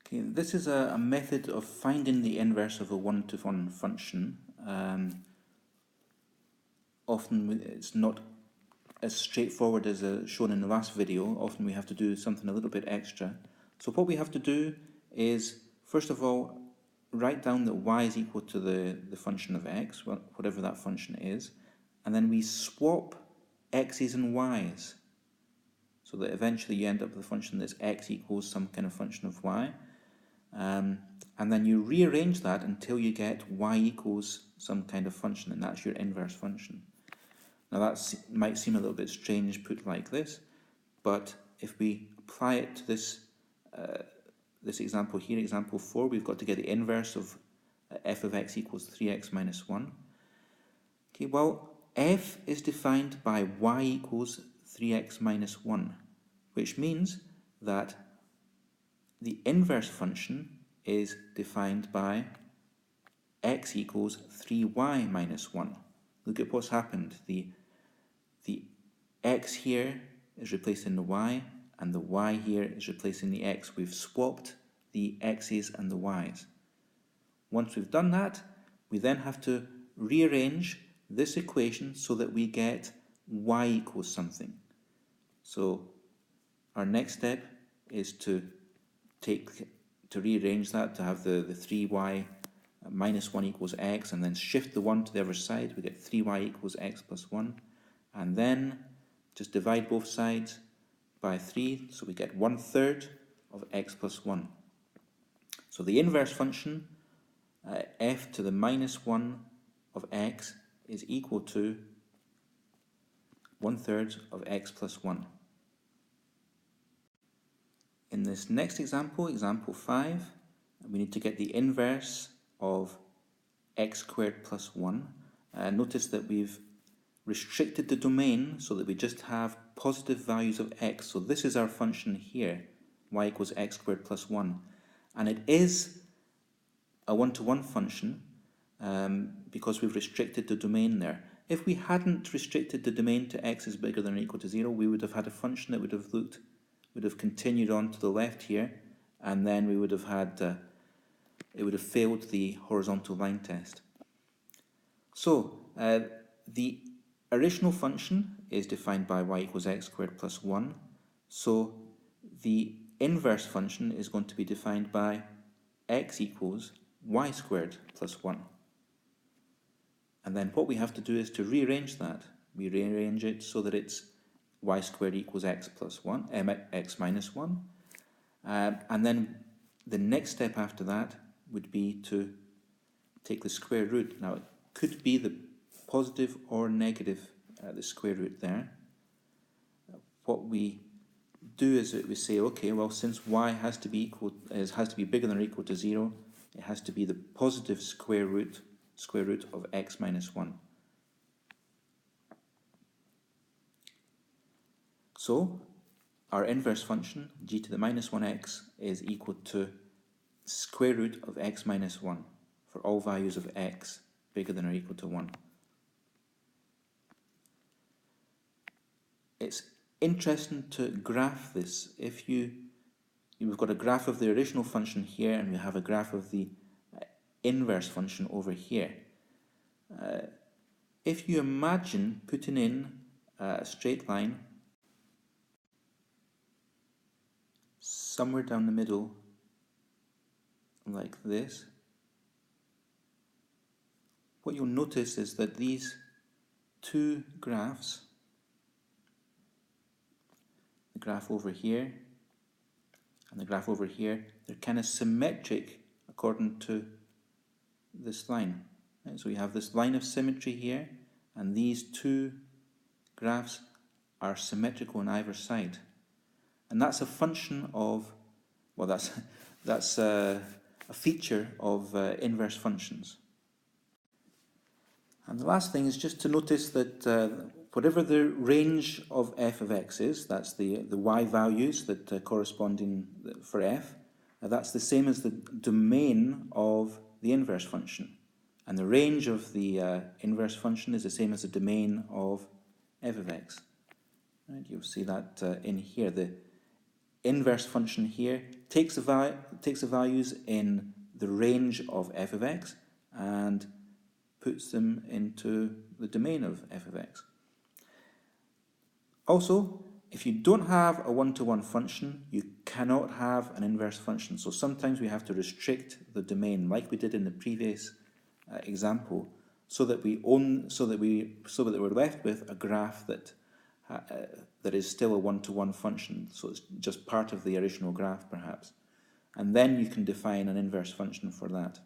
Okay, this is a method of finding the inverse of a one-to-one function. Often it's not as straightforward as shown in the last video. Often we have to do something a little bit extra. So what we have to do is, first of all, write down that y is equal to the function of x, whatever that function is, and then we swap x's and y's, so that eventually you end up with a function that's x equals some kind of function of y. And then you rearrange that until you get y equals some kind of function, and that's your inverse function. Now that might seem a little bit strange put like this, but if we apply it to this this example here, example 4, we've got to get the inverse of f of x equals 3x minus 1. Okay, well, f is defined by y equals 3x minus 1, which means that the inverse function is defined by x equals 3y minus 1. Look at what's happened. The x here is replacing the y, and the y here is replacing the x. We've swapped the x's and the y's. Once we've done that, we then have to rearrange this equation so that we get y equals something. So our next step is to rearrange that to have the 3y minus 1 equals x, and then shift the 1 to the other side. We get 3y equals x plus 1, and then just divide both sides by 3, so we get 1/3 of x plus 1. So the inverse function, f to the minus 1 of x, is equal to 1/3 of x plus 1. In this next example, example 5, we need to get the inverse of x squared plus 1. Notice that we've restricted the domain so that we just have positive values of x. So this is our function here, y equals x squared plus 1. And it is a one-to-one function because we've restricted the domain there. If we hadn't restricted the domain to x is bigger than or equal to 0, we would have had a function that would have continued on to the left here, and then we would have had it would have failed the horizontal line test. So the original function is defined by y equals x squared plus 1. So the inverse function is going to be defined by x equals y squared plus 1. And then what we have to do is to rearrange that. We rearrange it so that it's y squared equals x plus 1, x minus 1. And then the next step after that would be to take the square root. Now it could be the positive or negative, the square root there. What we do is that we say, okay, well, since y has to be bigger than or equal to 0, it has to be the positive square root of x minus 1. So our inverse function, g to the minus 1x, is equal to square root of x minus 1 for all values of x bigger than or equal to 1. It's interesting to graph this. If we've got a graph of the original function here, and we have a graph of the inverse function over here. If you imagine putting in a straight line somewhere down the middle like this, what you'll notice is that these two graphs, the graph over here and the graph over here, they're kind of symmetric according to this line. Right? So we have this line of symmetry here, and these two graphs are symmetrical on either side. And that's a function of, well, that's a feature of inverse functions. And the last thing is just to notice that whatever the range of f of x is, that's the y values that corresponding for f, that's the same as the domain of the inverse function. And the range of the inverse function is the same as the domain of f of x. Right? You'll see that in here. The inverse function here takes the values in the range of f of x and puts them into the domain of f of x. Also, if you don't have a one-to-one function, you cannot have an inverse function. So sometimes we have to restrict the domain, like we did in the previous example, so that we're left with a graph that is still a one-to-one function. So it's just part of the original graph, perhaps, and then you can define an inverse function for that.